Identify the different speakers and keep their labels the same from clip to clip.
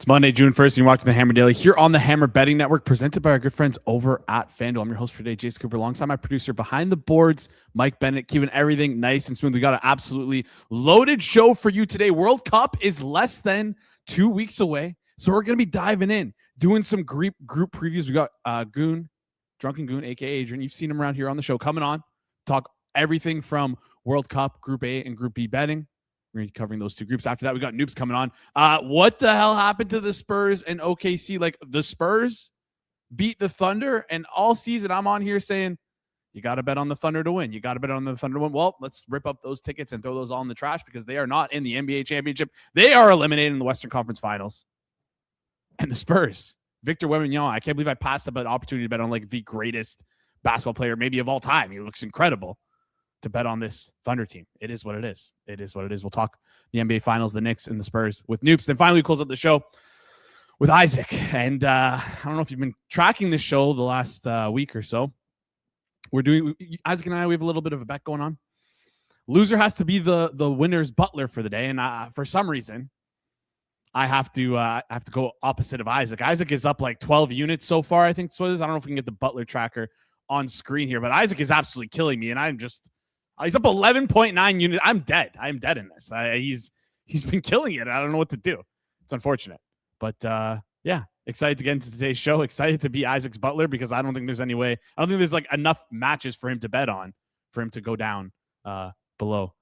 Speaker 1: It's Monday, June 1st, and you're watching the Hammer Daily here on the Hammer Betting Network, presented by our good friends over at FanDuel. I'm your host for today, Jason Cooper, alongside my producer behind the boards, Mike Bennett, keeping everything nice and smooth. We got an absolutely loaded show for you today. World Cup is less than 2 weeks away, so we're going to be diving in, doing some group previews. We got Drunken Goon, a.k.a. Adrian. You've seen him around here on the show, coming on, talk everything from World Cup, Group A, and Group B betting. We're going to be covering those two groups. After that, we got Noops coming on. What the hell happened to the Spurs and OKC? Like, the Spurs beat the Thunder, and all season I'm on here saying, you got to bet on the Thunder to win. You got to bet on the Thunder to win. Well, let's rip up those tickets and throw those all in the trash because they are not in the NBA championship. They are eliminated in the Western Conference Finals. And the Spurs, Victor Wembanyama, I can't believe I passed up an opportunity to bet on like the greatest basketball player maybe of all time. He looks incredible. To bet on this Thunder team. It is what it is. It is what it is. We'll talk the NBA Finals, the Knicks, and the Spurs with Noops. Then finally, we close up the show with Isaac. And I don't know if you've been tracking this show the last week or so. Isaac and I, we have a little bit of a bet going on. Loser has to be the winner's butler for the day. And for some reason, I have to go opposite of Isaac. Isaac is up like 12 units so far, I think that's what it is. I don't know if we can get the butler tracker on screen here, but Isaac is absolutely killing me. And I'm just... he's up 11.9 units. I'm dead. I'm dead in this. He's been killing it. I don't know what to do. It's unfortunate. But, yeah, excited to get into today's show. Excited to be Isaac's butler because I don't think there's any way. I don't think there's like enough matches for him to bet on for him to go down below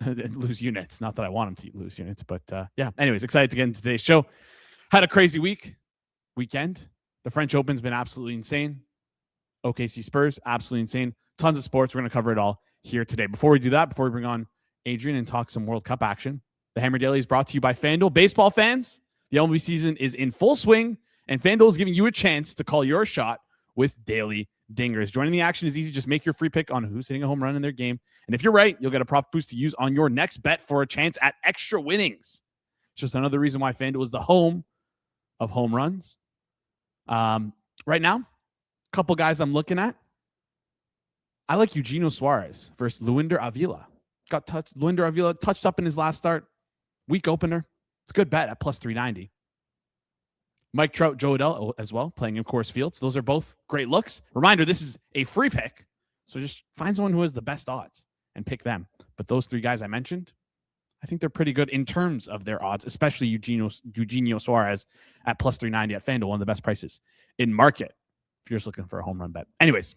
Speaker 1: and lose units. Not that I want him to lose units, but, yeah. Anyways, excited to get into today's show. Had a crazy weekend. The French Open's been absolutely insane. OKC Spurs, absolutely insane. Tons of sports. We're going to cover it all here today. Before we do that, before we bring on Adrian and talk some World Cup action, the Hammer Daily is brought to you by FanDuel. Baseball fans, the MLB season is in full swing, and FanDuel is giving you a chance to call your shot with daily dingers. Joining the action is easy. Just make your free pick on who's hitting a home run in their game. And if you're right, you'll get a profit boost to use on your next bet for a chance at extra winnings. It's just another reason why FanDuel is the home of home runs. Right now, a couple guys I'm looking at. I like Eugenio Suarez versus Luinder Avila. Luinder Avila touched up in his last start. Week opener. It's a good bet at plus 390. Mike Trout, Joe Adell as well, playing in Coors Field. So those are both great looks. Reminder, this is a free pick. So just find someone who has the best odds and pick them. But those three guys I mentioned, I think they're pretty good in terms of their odds, especially Eugenio Suarez at plus 390 at FanDuel, one of the best prices in market if you're just looking for a home run bet. Anyways,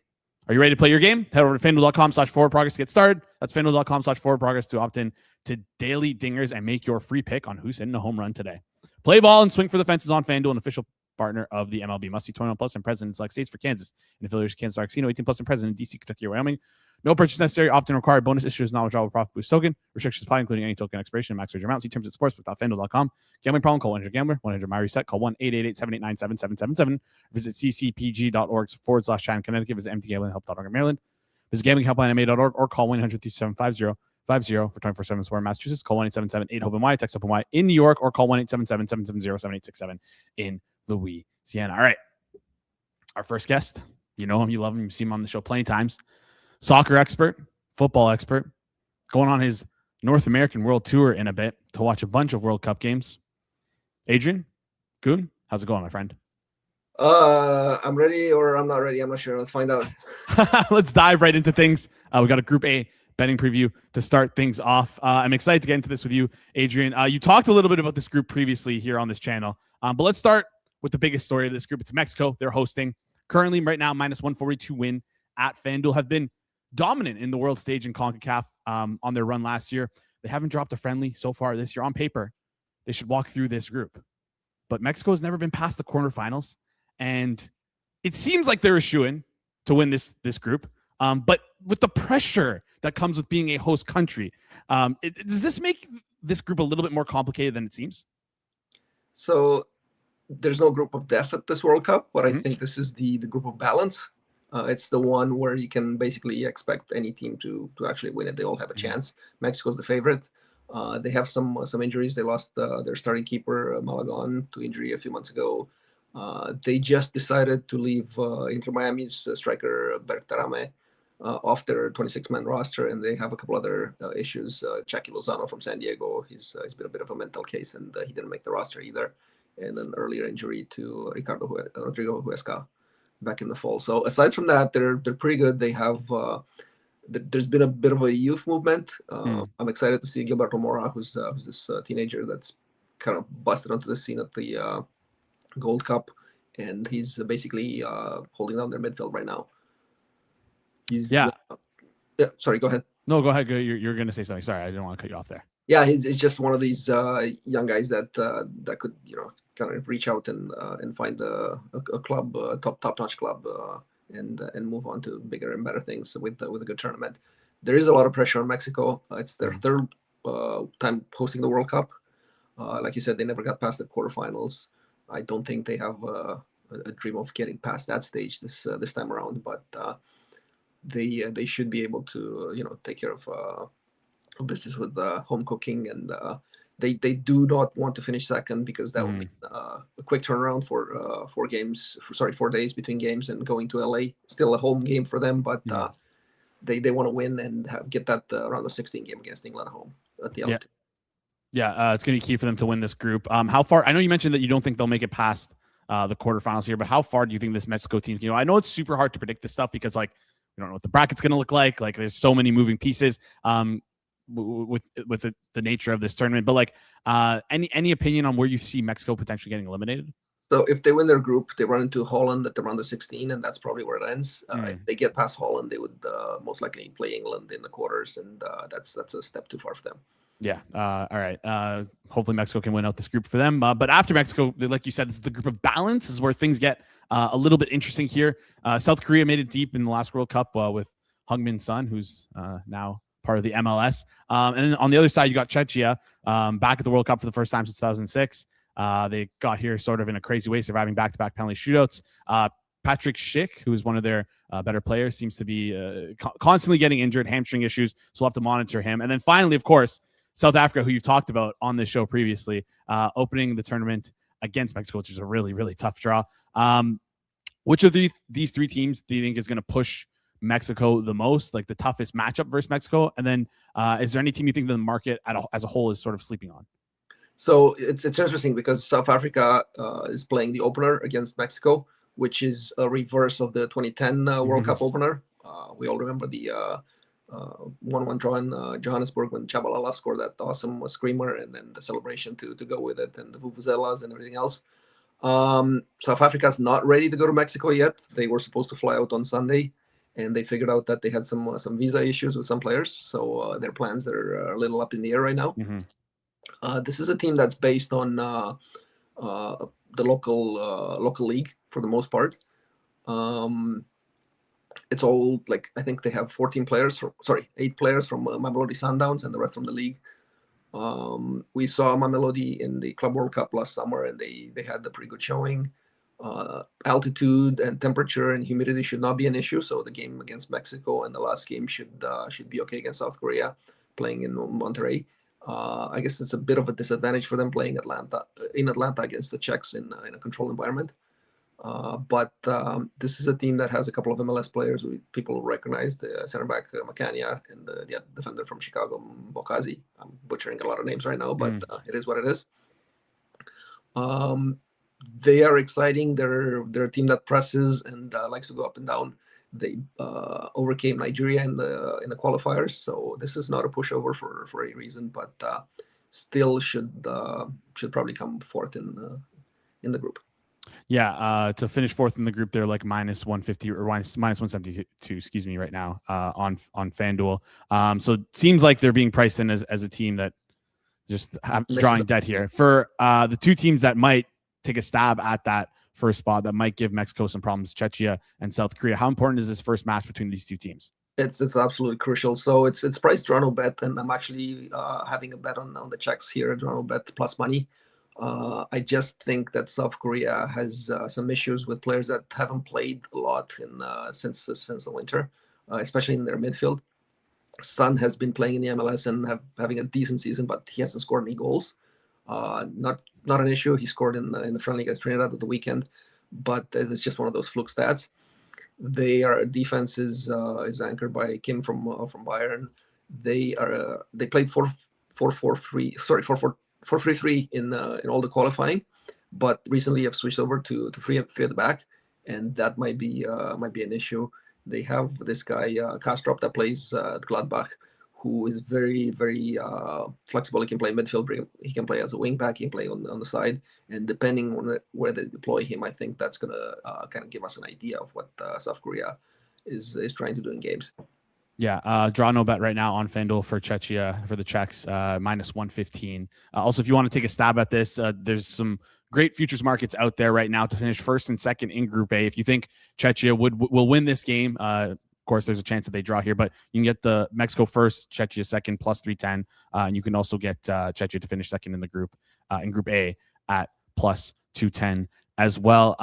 Speaker 1: are you ready to play your game? Head over to FanDuel.com/forwardprogress to get started. That's FanDuel.com/forwardprogress to opt in to daily dingers and make your free pick on who's hitting a home run today. Play ball and swing for the fences on FanDuel, an official partner of the MLB. Must be 21 plus and present in select states for Kansas and affiliates Kansas are Casino, 18 plus and present in DC, Kentucky, or Wyoming. No purchase necessary. Opt-in required. Bonus issues not withdrawal profit boost token. Restrictions apply, including any token expiration and max wager amount. See terms at sportsbook.fanduel.com. Gambling problem? Call 1-800-GAMBLER. 1-800-MY-RESET. Call 1-888-789-7777. Visit ccpg.org/China, Connecticut. Visit mtgamblinghelp.org in Maryland. Visit gamblinghelplinema.org or call 1-800-375-5050 for 24/7 support in Massachusetts. Call 1-877-8-HOPE-NY. Text HOPE-NY in New York or call 1-877-770-7867 in Louisiana. All right. Our first guest. You know him. You love him. You've seen him on the show plenty of times. Soccer expert, football expert, going on his North American World Tour in a bit to watch a bunch of World Cup games. Adrian Goon, how's it going, my friend?
Speaker 2: I'm ready or I'm not ready. I'm not sure. Let's find out.
Speaker 1: Let's dive right into things. We got a Group A betting preview to start things off. I'm excited to get into this with you, Adrian. You talked a little bit about this group previously here on this channel, but let's start with the biggest story of this group. It's Mexico. They're hosting. Currently, right now, minus 142 win at FanDuel. Have been dominant in the world stage in CONCACAF on their run last year. They haven't dropped a friendly so far this year. On paper, they should walk through this group. But Mexico has never been past the quarterfinals, and it seems like they're a shoo-in to win this group. But with the pressure that comes with being a host country, does this make this group a little bit more complicated than it seems?
Speaker 2: So there's no group of death at this World Cup, but I think this is the group of balance. It's the one where you can basically expect any team to actually win it. They all have a chance. Mexico's the favorite. They have some injuries. They lost their starting keeper, Malagon, to injury a few months ago. They just decided to leave Inter Miami's striker, Bertarame, off their 26-man roster, and they have a couple other issues. Chucky Lozano from San Diego, he's been a bit of a mental case, and he didn't make the roster either. and an earlier injury to Rodrigo Huesca back in the fall. So aside from that, they're pretty good. They have there's been a bit of a youth movement. I'm excited to see Gilberto Mora, who's this teenager that's kind of busted onto the scene at the Gold Cup, and he's basically holding down their midfield right now. He's
Speaker 1: yeah.
Speaker 2: Sorry, go ahead.
Speaker 1: No, go ahead. You're going to say something. Sorry, I didn't want to cut you off there.
Speaker 2: Yeah, he's just one of these young guys that could kind of reach out and find a club, top-notch club, and move on to bigger and better things with a good tournament. There is a lot of pressure on Mexico. It's their third time hosting the World Cup. Like you said, they never got past the quarterfinals. I don't think they have a dream of getting past that stage this time around, but they should be able to take care of business with home cooking, and they do not want to finish second because that would be a quick turnaround for 4 days between games and going to LA. Still a home game for them, but they want to win and get that round of 16 game against England at home at the altitude.
Speaker 1: Yeah, it's going to be key for them to win this group. How far? I know you mentioned that you don't think they'll make it past the quarterfinals here, but how far do you think this Mexico team can go? I know it's super hard to predict this stuff because we don't know what the bracket's going to look like. Like there's so many moving pieces. With the nature of this tournament, but any opinion on where you see Mexico potentially getting eliminated?
Speaker 2: So if they win their group, they run into Holland at the round of 16, and that's probably where it ends. If they get past Holland, they would most likely play England in the quarters, and that's a step too far for them.
Speaker 1: Yeah. All right. Hopefully Mexico can win out this group for them. But after Mexico, like you said, this is the group of balance. This is where things get a little bit interesting here. South Korea made it deep in the last World Cup with Heung-min Son, who's now part of the MLS. And then on the other side, you got Czechia back at the World Cup for the first time since 2006. They got here sort of in a crazy way, surviving back-to-back penalty shootouts. Patrick Schick, who is one of their better players, seems to be constantly getting injured, hamstring issues, so we'll have to monitor him. And then finally, of course, South Africa, who you've talked about on this show previously, opening the tournament against Mexico, which is a really, really tough draw. Which of these three teams do you think is going to push Mexico the most, like the toughest matchup versus Mexico? And then is there any team you think the market as a whole is sort of sleeping on?
Speaker 2: So it's interesting because South Africa is playing the opener against Mexico, which is a reverse of the 2010 World Cup opener. We all remember the 1-1 draw in Johannesburg when Chabalala scored that awesome screamer, and then the celebration to go with it, and the vuvuzelas and everything else. South Africa's not ready to go to Mexico yet. They were supposed to fly out on Sunday, and they figured out that they had some visa issues with some players, so their plans are a little up in the air right now. This is a team that's based on the local league for the most part. It's all I think they have 8 players from Mamelodi Sundowns and the rest from the league. We saw Mamelodi in the Club World Cup last summer, and they had a pretty good showing. Altitude and temperature and humidity should not be an issue, so the game against Mexico and the last game should be okay against South Korea, playing in Monterrey. I guess it's a bit of a disadvantage for them playing in Atlanta against the Czechs in a controlled environment. But this is a team that has a couple of MLS players who people recognize, the center back Macania and the defender from Chicago, Bokazi. I'm butchering a lot of names right now, but it is what it is. They are exciting. They're a team that presses and likes to go up and down. They overcame Nigeria in the qualifiers, so this is not a pushover for any reason, but still should probably come fourth in the group.
Speaker 1: Yeah, to finish fourth in the group, they're like minus 150 or minus 172, excuse me, right now on FanDuel. So it seems like they're being priced in as a team that just drawing dead here. For the two teams that might take a stab at that first spot, that might give Mexico some problems, Czechia and South Korea. How important is this first match between these two teams?
Speaker 2: It's absolutely crucial. So it's priced Toronto bet, and I'm actually having a bet on the Czechs here, Toronto bet plus money. I just think that South Korea has some issues with players that haven't played a lot since the winter, especially in their midfield. Son has been playing in the MLS and having a decent season, but he hasn't scored any goals. Not an issue. He scored in the friendly against Trinidad at the weekend, but it's just one of those fluke stats. Their defense is anchored by Kim from Bayern. They played 4-4-3 in all the qualifying. but recently I've switched over to free at the back, and that might be an issue. They have this guy Kastrop that plays Gladbach, who is very flexible. He can play midfield. He can play as a wing back. He can play on the side. And depending on where they deploy him, I think that's gonna kind of give us an idea of what South Korea is trying to do in games.
Speaker 1: Yeah, draw no bet right now on FanDuel for Czechia for the Czechs, minus 115. Also, if you want to take a stab at this, there's some great futures markets out there right now to finish first and second in Group A. If you think Czechia will win this game, of course, there's a chance that they draw here, but you can get the Mexico first, Czechia second, plus 310. And you can also get Czechia to finish second in the group, in Group A at plus 210 as well.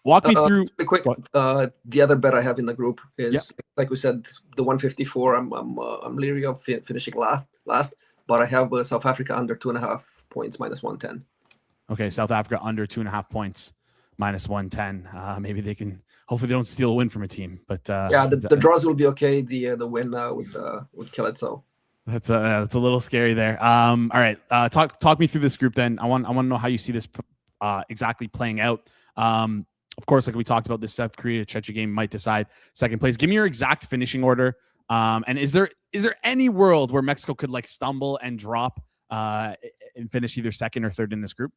Speaker 1: Walk me through.
Speaker 2: Quick. The other bet I have in the group is, like we said, the 154. I'm leery of finishing last, but I have South Africa under 2.5 points, minus 110.
Speaker 1: Okay, South Africa under 2.5 points, minus 110. Maybe they can. Hopefully, they don't steal a win from a team. But
Speaker 2: the draws will be okay. The win with Khaled. So
Speaker 1: that's a little scary there. All right, talk me through this group then. I want to know how you see this exactly playing out. Of course, like we talked about, this South Korea Czechia game might decide second place. Give me your exact finishing order. And is there any world where Mexico could like stumble and drop and finish either second or third in this group?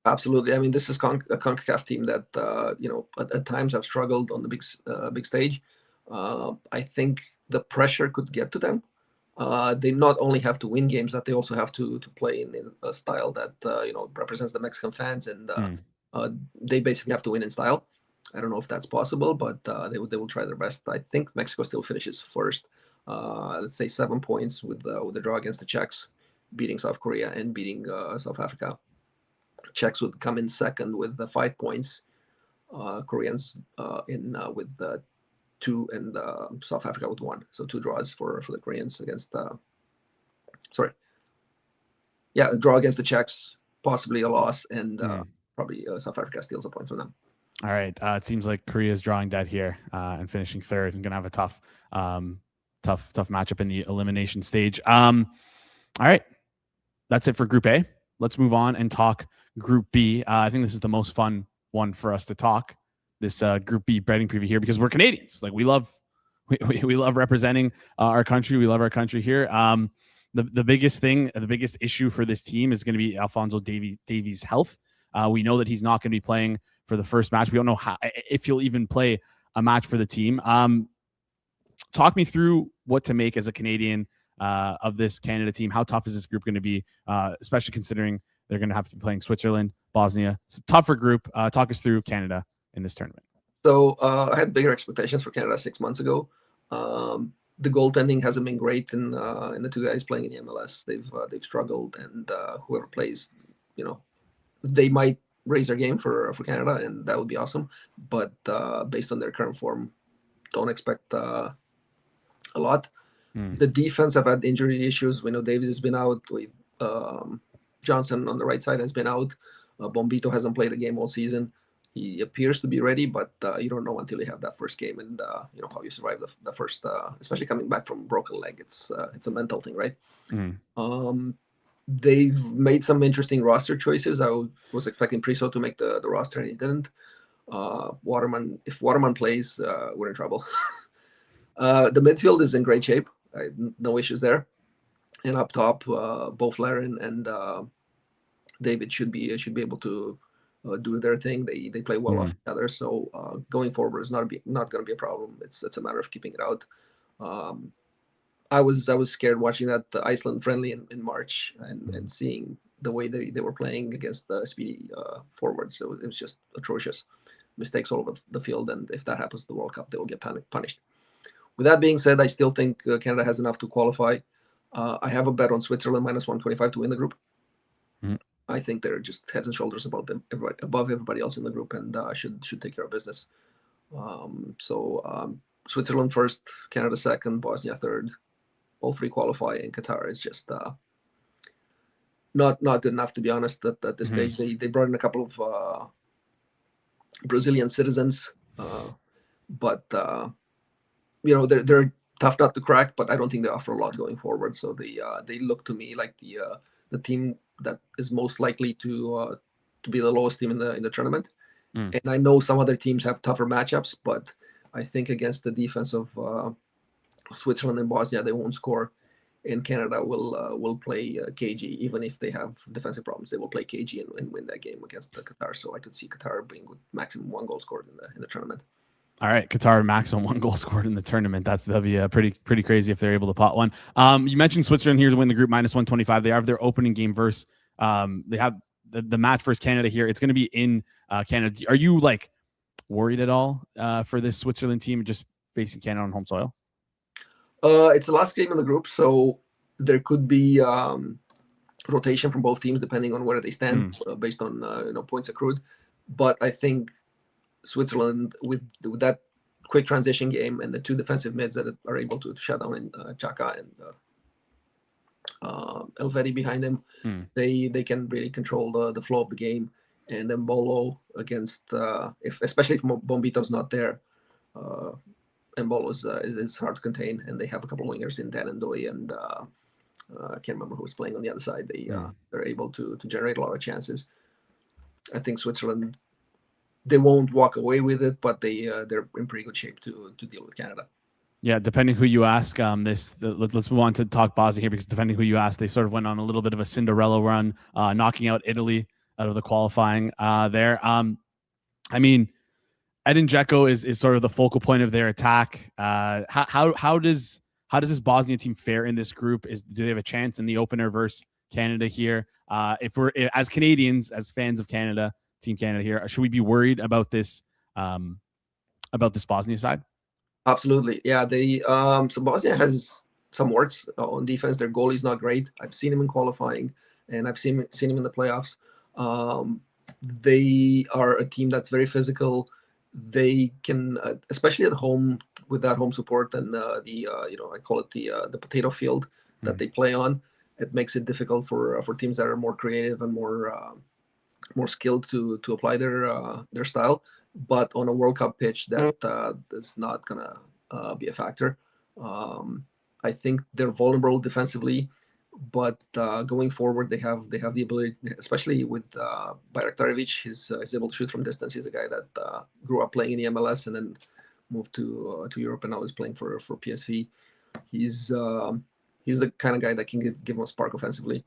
Speaker 2: Absolutely. I mean, this is a CONCACAF team that at times have struggled on the big stage. I think the pressure could get to them. They not only have to win games, that they also have to play in a style that represents the Mexican fans, and they basically have to win in style. I don't know if that's possible, but they will try their best. I think Mexico still finishes first. Let's say 7 points with the draw against the Czechs, beating South Korea and beating South Africa. Czechs would come in second with 5 points. Koreans with 2, and South Africa with 1. So 2 draws for the Koreans against. A draw against the Czechs, possibly a loss, and probably South Africa steals the points from them.
Speaker 1: All right. It seems like Korea is drawing dead here and finishing third, and going to have a tough matchup in the elimination stage. All right. That's it for Group A. Let's move on and talk Group B. I think this is the most fun one for us to talk, this Group B betting preview here, because we're Canadians. Like we love representing our country. We love our country here. The biggest issue for this team is going to be Alphonso Davies' health. We know that he's not going to be playing for the first match. We don't know if he'll even play a match for the team. Talk me through what to make as a Canadian of this Canada team. How tough is this group going to be, especially considering they're going to have to be playing Switzerland, Bosnia. It's a tougher group. Talk us through Canada in this tournament.
Speaker 2: So I had bigger expectations for Canada 6 months ago. The goaltending hasn't been great in the 2 guys playing in the MLS. They've struggled, and whoever plays, they might raise their game for Canada, and that would be awesome. But based on their current form, don't expect a lot. The defense have had injury issues. We know Davies has been out. Johnson on the right side has been out. Bombito hasn't played a game all season. He appears to be ready, but you don't know until you have that first game, and how you survive the first, especially coming back from a broken leg. It's a mental thing, right? They've made some interesting roster choices. I was expecting Priso to make the roster, and he didn't. If Waterman plays, we're in trouble. The midfield is in great shape. No issues there. And up top, both Larin and David should be able to do their thing. They play well off each other. So going forward is not going to be a problem. It's a matter of keeping it out. I was scared watching that Iceland friendly in March and seeing the way they were playing against the speedy forwards. So it was just atrocious. Mistakes all over the field, and if that happens in the World Cup, they will get punished. With that being said, I still think Canada has enough to qualify. I have a bet on Switzerland minus 125 to win the group. I think they're just heads and shoulders above everybody else in the group, and should take care of business. Switzerland first, Canada second, Bosnia third. All 3 qualify, and Qatar is just not good enough, to be honest. At this stage, they brought in a couple of Brazilian citizens, but they're tough nut to crack. But I don't think they offer a lot going forward. So they look to me like the team that is most likely to to be the lowest team in the tournament.
Speaker 1: Mm.
Speaker 2: And I know some other teams have tougher matchups, but I think against the defense of Switzerland and Bosnia, they won't score. And Canada will play KG, even if they have defensive problems. They will play KG and win that game against Qatar. So I could see Qatar being with maximum 1 goal scored in the tournament.
Speaker 1: All right, Qatar maximum 1 goal scored in the tournament. That'd be pretty crazy if they're able to pot one. You mentioned Switzerland here to win the group -125. They have their opening game versus. They have the match versus Canada here. It's going to be in Canada. Are you like worried at all for this Switzerland team just facing Canada on home soil?
Speaker 2: It's the last game in the group, so there could be rotation from both teams depending on where they stand based on points accrued. But I think Switzerland with that quick transition game and the 2 defensive mids that are able to shut down in Chaka and Elvedi behind him, they can really control the flow of the game. And then Bolo against especially if Bombito's not there, and Bolo is hard to contain, and they have a couple of wingers in Dan and Doi, and I can't remember who was playing on the other side. They're able to generate a lot of chances. I think Switzerland, they won't walk away with it, but they're in pretty good shape to deal with Canada. Yeah,
Speaker 1: depending who you ask, let's move on to talk Bosnia here, because depending who you ask, they sort of went on a little bit of a Cinderella run, knocking out Italy out of the qualifying there. I mean, Edin Dzeko is sort of the focal point of their attack. How does this Bosnia team fare in this group? Do they have a chance in the opener versus Canada here? If we're as Canadians, as fans of Canada, Team Canada here, should we be worried about this Bosnia side?
Speaker 2: Absolutely, yeah. So Bosnia has some warts on defense. Their goalie's not great. I've seen him in qualifying, and I've seen him in the playoffs. They are a team that's very physical. They can, especially at home with that home support and I call it the potato field that they play on. It makes it difficult for teams that are more creative and more skilled to apply their style. But on a World Cup pitch, that is not gonna be a factor. I think they're vulnerable defensively, but going forward, they have the ability, especially with Bayraktarevic. He's able to shoot from distance. He's a guy that grew up playing in the MLS and then moved to Europe, and now is playing for PSV. He's the kind of guy that can give him a spark offensively.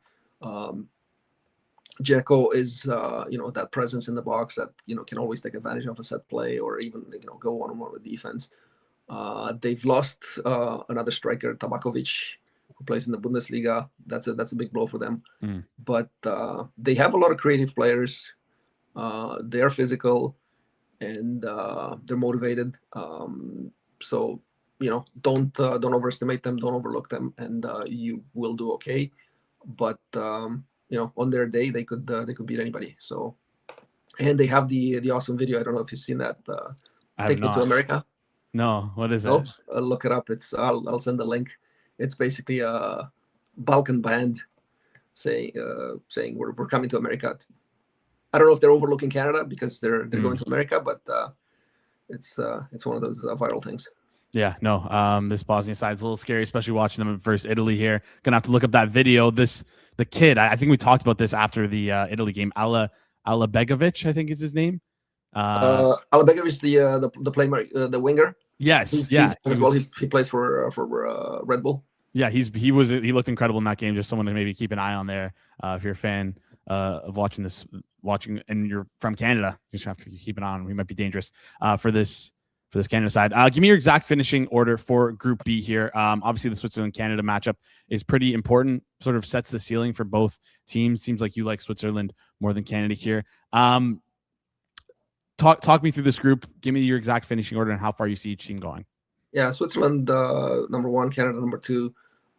Speaker 2: Dzeko is that presence in the box that can always take advantage of a set play or even go one-on-one with defense. They've lost another striker, Tabakovic, who plays in the Bundesliga. That's a big blow for them. But they have a lot of creative players. They are physical and they're motivated. So don't overestimate them, don't overlook them, and you will do okay. But on their day, they could beat anybody. So, and they have the awesome video. I don't know if you've seen that. Take It to America.
Speaker 1: No, what is it?
Speaker 2: Look it up. I'll send the link. It's basically a Balkan band saying we're coming to America. I don't know if they're overlooking Canada because they're going to America, but it's one of those viral things.
Speaker 1: Yeah, no. This Bosnia side's a little scary, especially watching them versus Italy here. Gonna have to look up that video. The kid, I think we talked about this after the Italy game. Alabegovic, I think is his name.
Speaker 2: Alabegovic, the player, the winger.
Speaker 1: Yes,
Speaker 2: he plays for Red Bull.
Speaker 1: Yeah, he looked incredible in that game. Just someone to maybe keep an eye on there. If you're a fan of watching and you're from Canada, you just have to keep an eye on him. He might be dangerous for this Canada side. Give me your exact finishing order for Group B here. Obviously, the Switzerland-Canada matchup is pretty important, sort of sets the ceiling for both teams. Seems like you like Switzerland more than Canada here. Talk me through this group. Give me your exact finishing order and how far you see each team going.
Speaker 2: Yeah, Switzerland number 1, Canada number 2,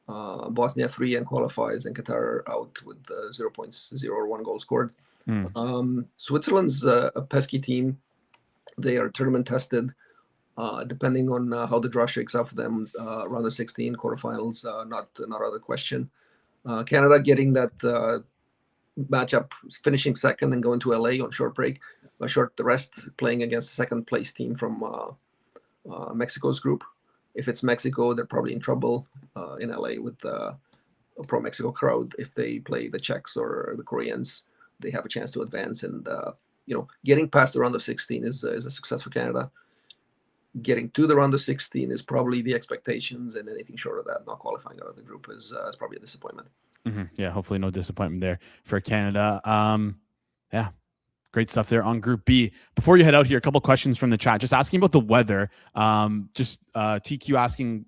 Speaker 2: Bosnia 3 and qualifies, and Qatar out with 0 points, 0 or 1 goal scored. Switzerland's a pesky team. They are tournament tested. Depending on how the draw shakes up for them, around the 16 quarterfinals, not out of the question. Canada getting that matchup, finishing second and going to LA on short break, short rest, playing against the second place team from Mexico's group. If it's Mexico, they're probably in trouble in LA with a pro-Mexico crowd if they play the Czechs or the Koreans. they have a chance to advance. And getting past the round of 16 is a success for Canada. Getting to the round of 16 is probably the expectations, and anything short of that, not qualifying out of the group, is probably a disappointment.
Speaker 1: Yeah, hopefully no disappointment there for Canada. Yeah, great stuff there on Group B. Before you head out here, a couple questions from the chat, just asking about the weather. TQ asking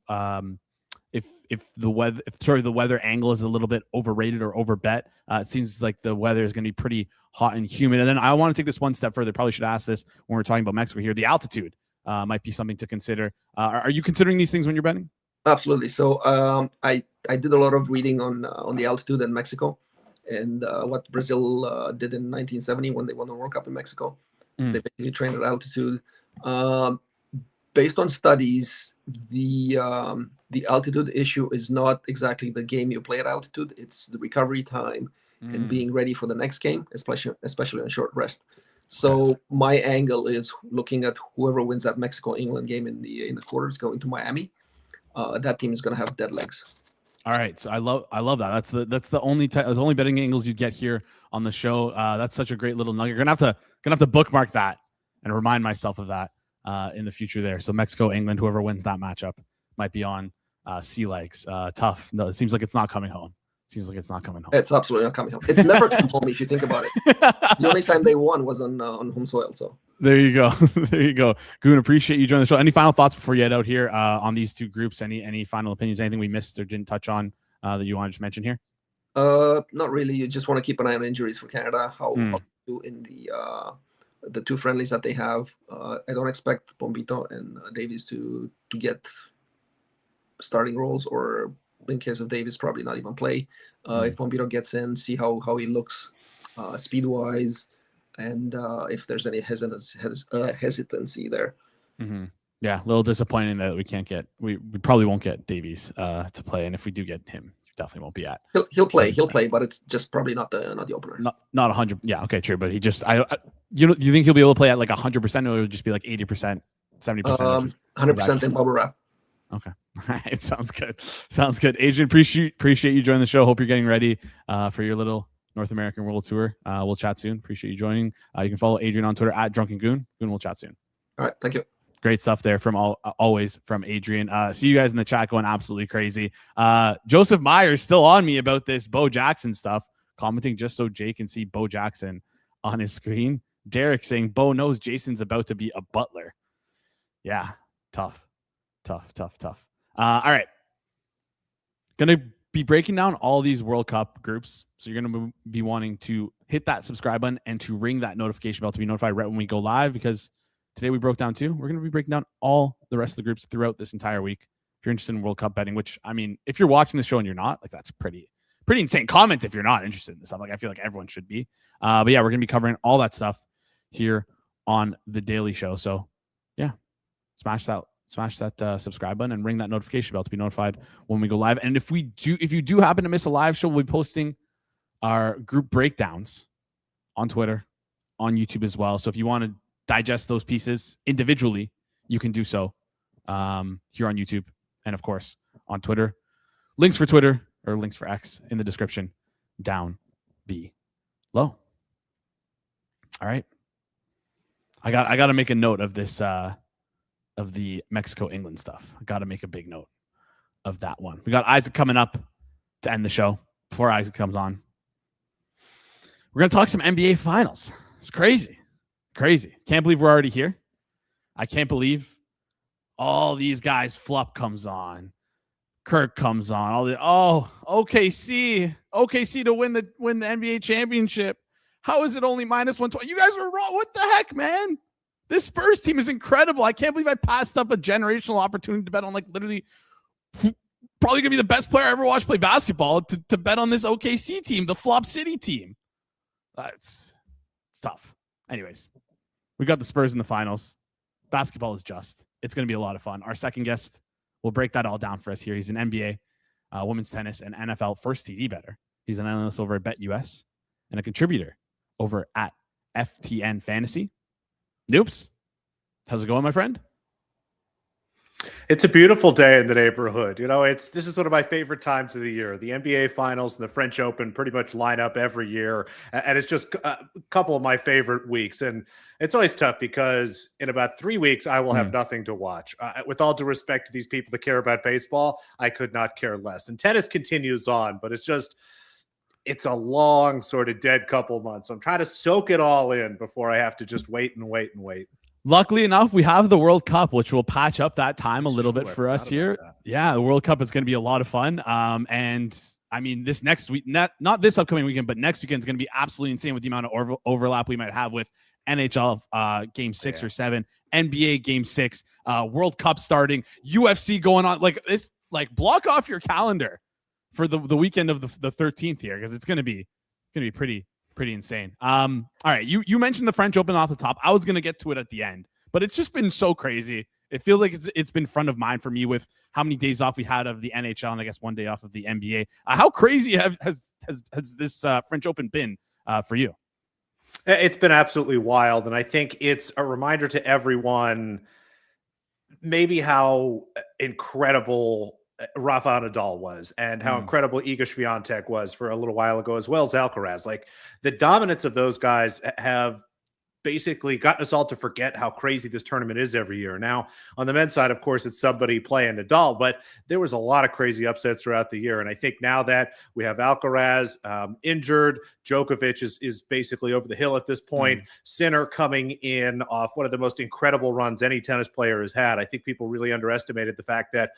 Speaker 1: if the weather angle is a little bit overrated or overbet. It seems like the weather is going to be pretty hot and humid. And then I want to take this one step further. Probably should ask this when we're talking about Mexico here. The altitude might be something to consider. Are you considering these things when you're betting?
Speaker 2: Absolutely. So I did a lot of reading on the altitude in Mexico, and what Brazil did in 1970 when they won the World Cup in Mexico. They basically trained at altitude. Based on studies, the altitude issue is not exactly the game you play at altitude. It's the recovery time and being ready for the next game, especially on short rest. So my angle is looking at whoever wins that Mexico-England game in the quarters going to Miami. That team is going to have dead legs.
Speaker 1: All right, so I love that. That's the only betting angles you get here on the show. That's such a great little nugget. You're gonna have to bookmark that and remind myself of that in the future there. So Mexico, England, whoever wins that matchup might be on sea legs. Tough. No, it seems like it's not coming home. It's
Speaker 2: absolutely not coming home. It's never come home if you think about it. The only time they won was on home soil. So
Speaker 1: there you go. There you go. Goon, appreciate you joining the show. Any final thoughts before you head out here on these two groups? Any final opinions? Anything we missed or didn't touch on that you want to just mention here?
Speaker 2: Not really. You just want to keep an eye on injuries for Canada. How do in the two friendlies that they have. I don't expect Bombito and Davies to get starting roles, or in case of Davies, probably not even play. If Bombito gets in, see how he looks speed-wise, and if there's any hesitancy there.
Speaker 1: Yeah, a little disappointing that we can't get. We probably won't get Davies to play, and if we do get him, definitely won't be at.
Speaker 2: He'll play, but it's just probably not the opener.
Speaker 1: Not 100. Yeah, okay, true. But he just you think he'll be able to play at like 100%, or it'll just be like 80%, 70%?
Speaker 2: 100% in bubble wrap.
Speaker 1: Okay. All right. Sounds good. Adrian, appreciate you joining the show. Hope you're getting ready for your little North American World Tour. We'll chat soon. Appreciate you joining. You can follow Adrian on Twitter at Drunken Goon. We'll chat soon.
Speaker 2: All right. Thank you.
Speaker 1: Great stuff there from always from Adrian. See you guys in the chat going absolutely crazy. Joseph Myers still on me about this Bo Jackson stuff, commenting just so Jay can see Bo Jackson on his screen. Derek saying Bo knows Jason's about to be a butler. Yeah, tough. All right. Going to be breaking down all these World Cup groups. So you're going to be wanting to hit that subscribe button and to ring that notification bell to be notified right when we go live, because today we broke down two. We're going to be breaking down all the rest of the groups throughout this entire week. If you're interested in World Cup betting, which, I mean, if you're watching the show and you're not, like, that's pretty insane. Comment if you're not interested in this stuff. Like, I feel like everyone should be. But yeah, we're going to be covering all that stuff here on the Daily Show. So yeah, smash that subscribe button and ring that notification bell to be notified when we go live. And if you do happen to miss a live show, we'll be posting our group breakdowns on Twitter, on YouTube as well. So if you want to digest those pieces individually, you can do so here on YouTube and of course on Twitter. Links for Twitter or links for X in the description down below. All right. I got to make a note of this of the Mexico-England stuff. I got to make a big note of that one. We got Isaac coming up to end the show. Before Isaac comes on, we're going to talk some NBA Finals. It's crazy. Can't believe we're already here. I can't believe all these guys. Flup comes on. Kirk comes on. OKC to win the NBA championship. How is it only -120? You guys were wrong. What the heck, man? This Spurs team is incredible. I can't believe I passed up a generational opportunity to bet on, like, literally probably going to be the best player I ever watched play basketball to bet on this OKC team, the Flop City team. It's tough. Anyways, we got the Spurs in the finals. Basketball is just. It's going to be a lot of fun. Our second guest will break that all down for us here. He's an NBA, women's tennis, and NFL first TD bettor. He's an analyst over at BetUS and a contributor over at FTN Fantasy. Noops, how's it going, my friend?
Speaker 3: It's a beautiful day in the neighborhood. This is one of my favorite times of the year. The NBA Finals and the French Open pretty much line up every year, and it's just a couple of my favorite weeks. And it's always tough because in about 3 weeks, I will have nothing to watch. With all due respect to these people that care about baseball, I could not care less. And tennis continues on, but it's a long sort of dead couple months. So I'm trying to soak it all in before I have to just wait and wait and wait.
Speaker 1: Luckily enough, we have the World Cup, which will patch up that time a little bit for us here. Yeah, the World Cup is going to be a lot of fun. And I mean, this next week, not this upcoming weekend, but next weekend is going to be absolutely insane with the amount of overlap we might have with NHL Game 6 or 7, NBA Game 6, World Cup starting, UFC going on. Like, it's like block off your calendar for the weekend of the 13th here, because it's going to be pretty insane. All right, you mentioned the French Open off the top. I was gonna get to it at the end, but it's just been so crazy. It feels like it's been front of mind for me with how many days off we had of the NHL and I guess 1 day off of the NBA. How crazy has this French Open been for you?
Speaker 3: It's been absolutely wild, and I think it's a reminder to everyone maybe how incredible Rafael Nadal was and how incredible Iga Swiatek was for a little while ago, as well as Alcaraz. Like, the dominance of those guys have basically gotten us all to forget how crazy this tournament is every year. Now, on the men's side, of course, it's somebody playing Nadal, but there was a lot of crazy upsets throughout the year. And I think now that we have Alcaraz injured, Djokovic is basically over the hill at this point. Sinner coming in off one of the most incredible runs any tennis player has had. I think people really underestimated the fact that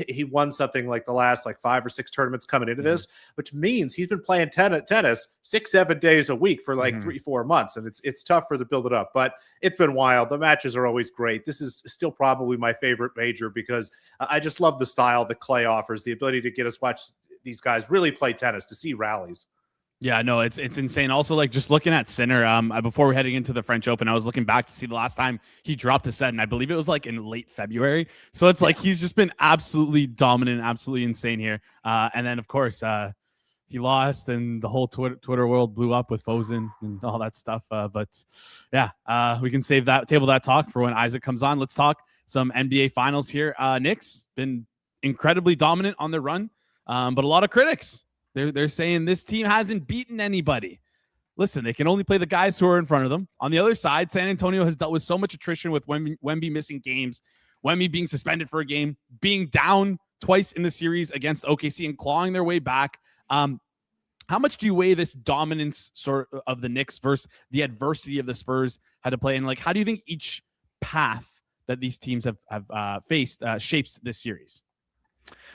Speaker 3: he won something like the last 5 or 6 tournaments coming into this, which means he's been playing tennis 6-7 days a week for 3-4 months. And it's tough for to build it up, but it's been wild. The matches are always great. This is still probably my favorite major because I just love the style that clay offers, the ability to get us watch these guys really play tennis, to see rallies.
Speaker 1: Yeah, no, it's insane. Also, like, just looking at Sinner, before we're heading into the French Open, I was looking back to see the last time he dropped a set, and I believe it was like in late February. So it's like he's just been absolutely dominant, absolutely insane here. And then, of course, he lost, and the whole Twitter world blew up with Fosen and all that stuff. But yeah, we can table that talk for when Isaac comes on. Let's talk some NBA Finals here. Knicks been incredibly dominant on their run, but a lot of critics. They're saying this team hasn't beaten anybody. Listen, they can only play the guys who are in front of them. On the other side, San Antonio has dealt with so much attrition with Wemby missing games, Wemby being suspended for a game, being down twice in the series against OKC and clawing their way back. How much do you weigh this dominance sort of the Knicks versus the adversity of the Spurs had to play? And how do you think each path that these teams have faced shapes this series?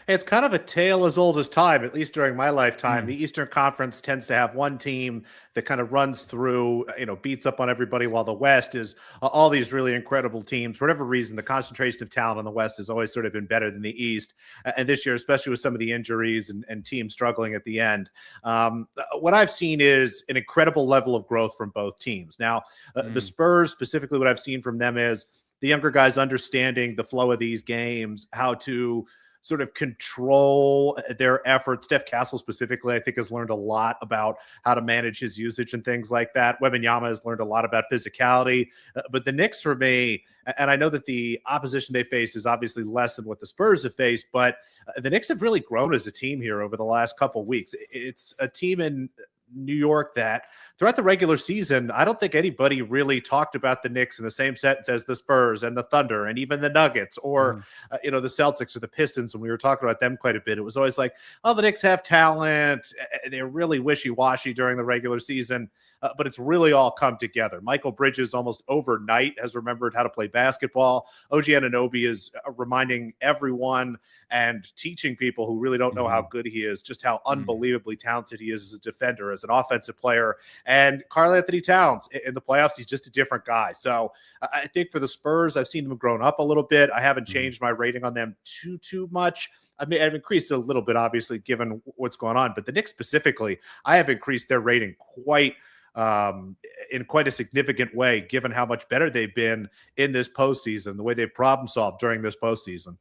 Speaker 3: It's kind of a tale as old as time, at least during my lifetime. The Eastern Conference tends to have one team that kind of runs through, beats up on everybody, while the West is all these really incredible teams. For whatever reason, the concentration of talent on the West has always sort of been better than the East. And this year, especially with some of the injuries and teams struggling at the end, what I've seen is an incredible level of growth from both teams. Now, the Spurs, specifically, what I've seen from them is the younger guys understanding the flow of these games, how to sort of control their efforts. Steph Castle specifically, I think, has learned a lot about how to manage his usage and things like that. Wembanyama has learned a lot about physicality. But the Knicks, for me, and I know that the opposition they face is obviously less than what the Spurs have faced, but the Knicks have really grown as a team here over the last couple of weeks. It's a team in New York that throughout the regular season, I don't think anybody really talked about the Knicks in the same sentence as the Spurs and the Thunder and even the Nuggets or, the Celtics or the Pistons. When we were talking about them quite a bit, it was always like, oh, the Knicks have talent. They're really wishy-washy during the regular season, but it's really all come together. Michael Bridges almost overnight has remembered how to play basketball. OG Anunoby is reminding everyone and teaching people who really don't know how good he is, just how unbelievably talented he is as a defender, as an offensive player. And Karl Anthony Towns in the playoffs, he's just a different guy. So I think for the Spurs, I've seen them grown up a little bit. I haven't changed my rating on them too much. I mean, I've increased it a little bit, obviously, given what's going on. But the Knicks specifically, I have increased their rating in quite a significant way, given how much better they've been in this postseason, the way they've problem solved during this postseason.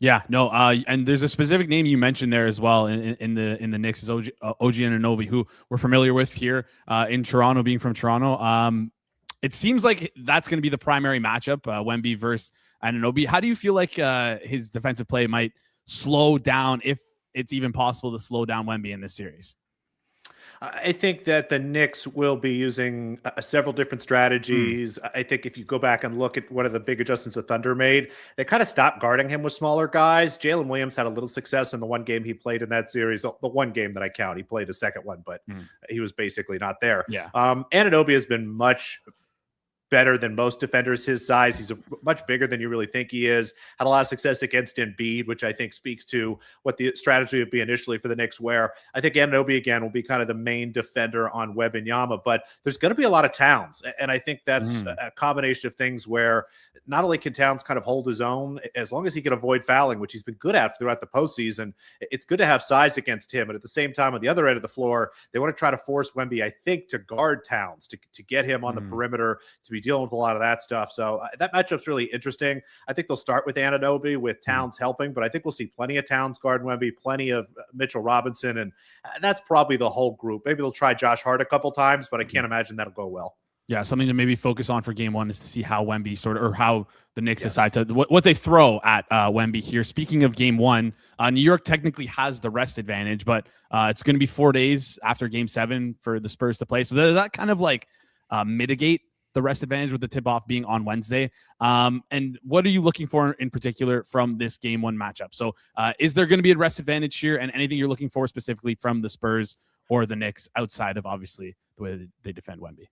Speaker 1: Yeah, no, and there's a specific name you mentioned there as well in the Knicks is OG Anunoby, who we're familiar with here in Toronto, being from Toronto. It seems like that's going to be the primary matchup, Wemby versus Anunoby. How do you feel like his defensive play might slow down, if it's even possible to slow down Wemby in this series?
Speaker 3: I think that the Knicks will be using several different strategies. I think if you go back and look at one of the big adjustments the Thunder made, they kind of stopped guarding him with smaller guys. Jalen Williams had a little success in the one game he played in that series, the one game that I count. He played a second one, but he was basically not there.
Speaker 1: Yeah.
Speaker 3: Anunoby has been much better than most defenders his size. He's much bigger than you really think he is. Had a lot of success against Embiid, which I think speaks to what the strategy would be initially for the Knicks, where I think Anunoby again will be kind of the main defender on Wembanyama, but there's going to be a lot of Towns. And I think that's a combination of things where not only can Towns kind of hold his own, as long as he can avoid fouling, which he's been good at throughout the postseason, it's good to have size against him. And at the same time, on the other end of the floor, they want to try to force Wemby, I think, to guard Towns, to get him on the perimeter, to be dealing with a lot of that stuff. So that matchup's really interesting. I think they'll start with Anunoby with Towns helping, but I think we'll see plenty of Towns guard Wemby, plenty of Mitchell Robinson, and that's probably the whole group. Maybe they'll try Josh Hart a couple times, but I can't imagine that'll go well.
Speaker 1: Yeah, something to maybe focus on for game one is to see how Wemby or how the Knicks decide to what they throw at Wemby here. Speaking of game one, New York technically has the rest advantage, but it's going to be 4 days after game 7 for the Spurs to play. So does that kind of like mitigate the rest advantage with the tip-off being on Wednesday? And what are you looking for in particular from this game 1 matchup? So is there going to be a rest advantage here, and anything you're looking for specifically from the Spurs or the Knicks outside of obviously the way they defend Wemby?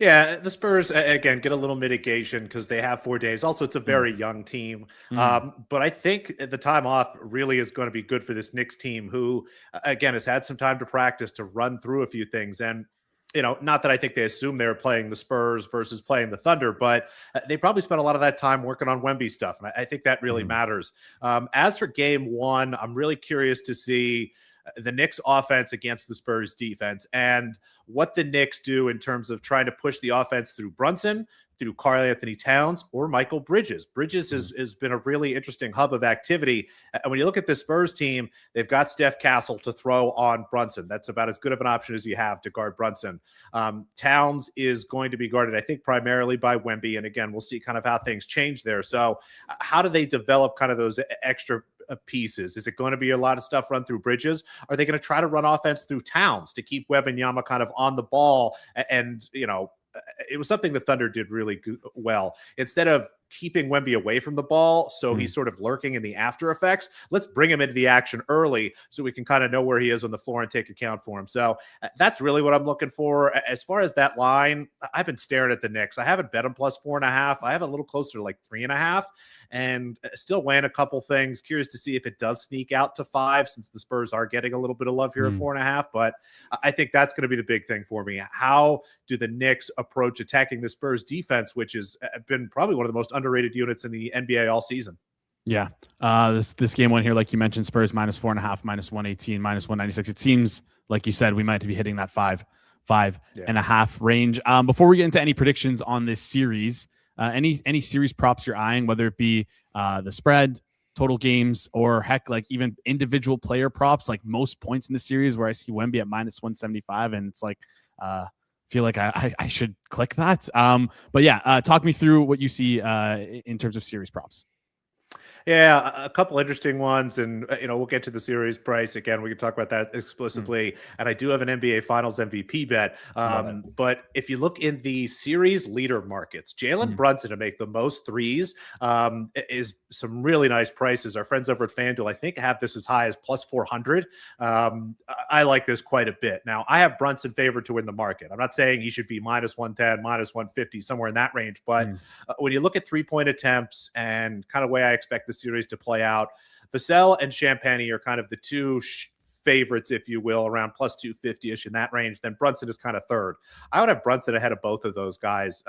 Speaker 3: Yeah, the Spurs, again, get a little mitigation because they have 4 days. Also, it's a very young team. But I think the time off really is going to be good for this Knicks team who, again, has had some time to practice, to run through a few things. And not that I think they assume they were playing the Spurs versus playing the Thunder, but they probably spent a lot of that time working on Wemby stuff. And I think that really matters. As for game 1, I'm really curious to see the Knicks offense against the Spurs defense and what the Knicks do in terms of trying to push the offense through Brunson, through Karl-Anthony Towns, or Michael Bridges. Bridges has been a really interesting hub of activity. And when you look at the Spurs team, they've got Steph Castle to throw on Brunson. That's about as good of an option as you have to guard Brunson. Towns is going to be guarded, I think, primarily by Wemby. And again, we'll see kind of how things change there. So how do they develop kind of those extra pieces? Is it going to be a lot of stuff run through Bridges? Are they going to try to run offense through Towns to keep Wembanyama kind of on the ball? And, it was something the Thunder did really well. Instead of keeping Wemby away from the ball, so he's sort of lurking in the after effects, let's bring him into the action early so we can kind of know where he is on the floor and take account for him. So that's really what I'm looking for. As far as that line, I've been staring at the Knicks. I haven't bet them plus 4.5. I have a little closer to like 3.5 and still weighing a couple things. Curious to see if it does sneak out to 5, since the Spurs are getting a little bit of love here at 4.5. But I think that's going to be the big thing for me. How do the Knicks approach attacking the Spurs defense, which has been probably one of the most underrated units in the NBA all season?
Speaker 1: Yeah. This game 1 here, like you mentioned, Spurs minus 4.5, minus 118, minus 196. It seems like you said we might be hitting that 5.5 range. Before we get into any predictions on this series, any series props you're eyeing, whether it be the spread, total games, or heck, like even individual player props, like most points in the series, where I see Wemby at minus 175, and it's like feel like I should click that. But yeah, talk me through what you see in terms of series props.
Speaker 3: Yeah, a couple interesting ones, and we'll get to the series price again. We can talk about that explicitly. And I do have an NBA Finals MVP bet. But if you look in the series leader markets, Jalen Brunson to make the most threes is some really nice prices. Our friends over at FanDuel, I think, have this as high as plus 400. I like this quite a bit. Now, I have Brunson favored to win the market. I'm not saying he should be minus 110, minus 150, somewhere in that range. But when you look at 3-point attempts and kind of way I expect the series to play out, Vassell and Champagny are kind of the two favorites, if you will, around plus 250-ish in that range. Then Brunson is kind of third. I would have Brunson ahead of both of those guys,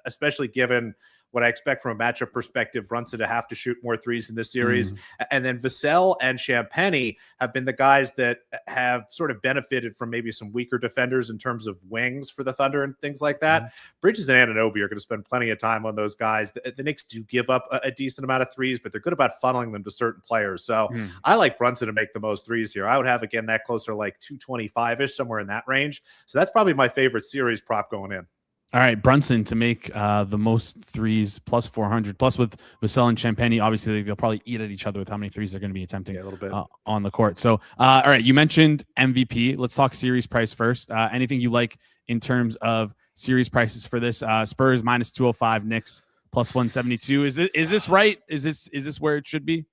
Speaker 3: especially given what I expect from a matchup perspective, Brunson to have to shoot more threes in this series. And then Vassell and Champagny have been the guys that have sort of benefited from maybe some weaker defenders in terms of wings for the Thunder and things like that. Bridges and Anunoby are going to spend plenty of time on those guys. The Knicks do give up a decent amount of threes, but they're good about funneling them to certain players. So I like Brunson to make the most threes here. I would have, again, that closer to like 225-ish, somewhere in that range. So that's probably my favorite series prop going in.
Speaker 1: All right, Brunson to make the most threes plus 400 plus with Vassell and Champagny. Obviously, they'll probably eat at each other with how many threes they're going to be attempting
Speaker 3: a little bit
Speaker 1: on the court. So, all right, you mentioned MVP. Let's talk series price first. Anything you like in terms of series prices for this? Spurs minus 205, Knicks plus 172. Is this right? Is this where it should be?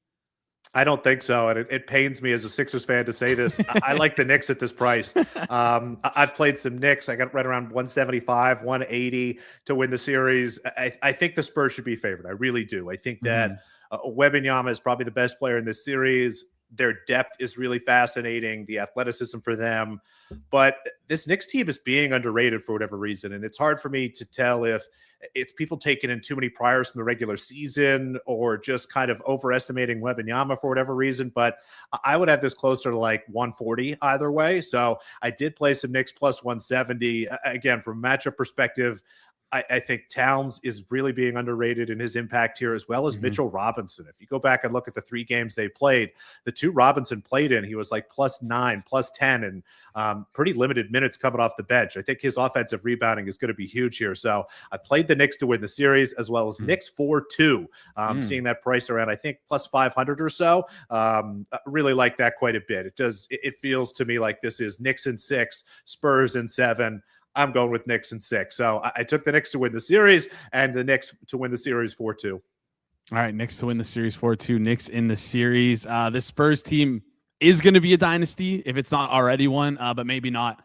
Speaker 3: I don't think so, and it pains me as a Sixers fan to say this. I like the Knicks at this price. I've played some Knicks. I got right around 175, 180 to win the series. I think the Spurs should be favored. I really do. I think that Wembanyama is probably the best player in this series. Their depth is really fascinating, the athleticism for them. But this Knicks team is being underrated for whatever reason, and it's hard for me to tell if it's people taking in too many priors from the regular season or just kind of overestimating Wembanyama for whatever reason. But I would have this closer to like 140 either way. So I did play some Knicks plus 170. Again, from a matchup perspective, I think Towns is really being underrated in his impact here, as well as Mitchell Robinson. If you go back and look at the 3 games they played, the 2 Robinson played in, he was like +9, +10, and pretty limited minutes coming off the bench. I think his offensive rebounding is going to be huge here. So I played the Knicks to win the series, as well as Knicks 4-2. Seeing that price around, I think, +500 or so. I really like that quite a bit. It feels to me like this is Knicks in 6, Spurs in 7. I'm going with Knicks in 6. So I took the Knicks to win the series and the Knicks to win the series 4-2.
Speaker 1: All right, Knicks to win the series 4-2. Knicks in the series. This Spurs team is going to be a dynasty if it's not already one, but maybe not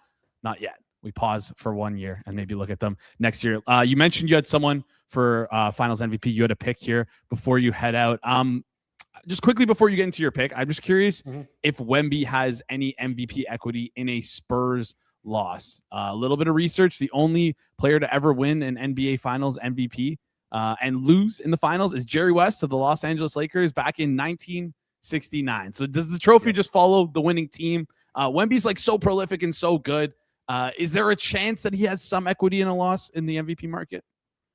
Speaker 1: yet. We pause for 1 year and maybe look at them next year. You mentioned you had someone for Finals MVP. You had a pick here before you head out. Just quickly before you get into your pick, I'm just curious if Wemby has any MVP equity in a Spurs loss. A little bit of research. The only player to ever win an NBA Finals MVP and lose in the finals is Jerry West of the Los Angeles Lakers back in 1969. So does the trophy just follow the winning team? Wemby's like so prolific and so good. Is there a chance that he has some equity in a loss in the MVP market?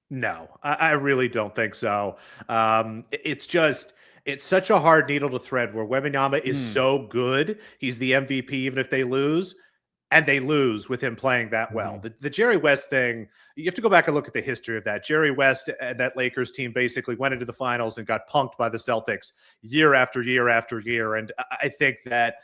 Speaker 3: No, I really don't think so. It's such a hard needle to thread where Wembanyama is so good. He's the MVP even if they lose. And they lose with him playing that well. The Jerry West thing, you have to go back and look at the history of that. Jerry West and that Lakers team basically went into the finals and got punked by the Celtics year after year after year. And I think that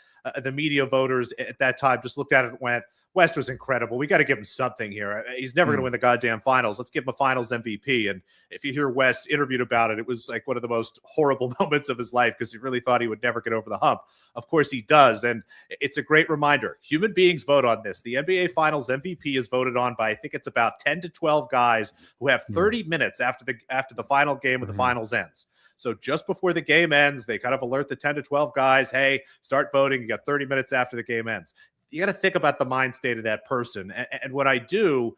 Speaker 3: the media voters at that time just looked at it and went, West was incredible. We got to give him something here. He's never going to win the goddamn finals. Let's give him a finals MVP. And if you hear West interviewed about it, it was like one of the most horrible moments of his life because he really thought he would never get over the hump. Of course he does. And it's a great reminder. Human beings vote on this. The NBA Finals MVP is voted on by, I think it's about 10 to 12 guys who have 30 minutes after the final game of the finals ends. So just before the game ends, they kind of alert the 10 to 12 guys, hey, start voting. You got 30 minutes after the game ends. You got to think about the mind state of that person. And what I do,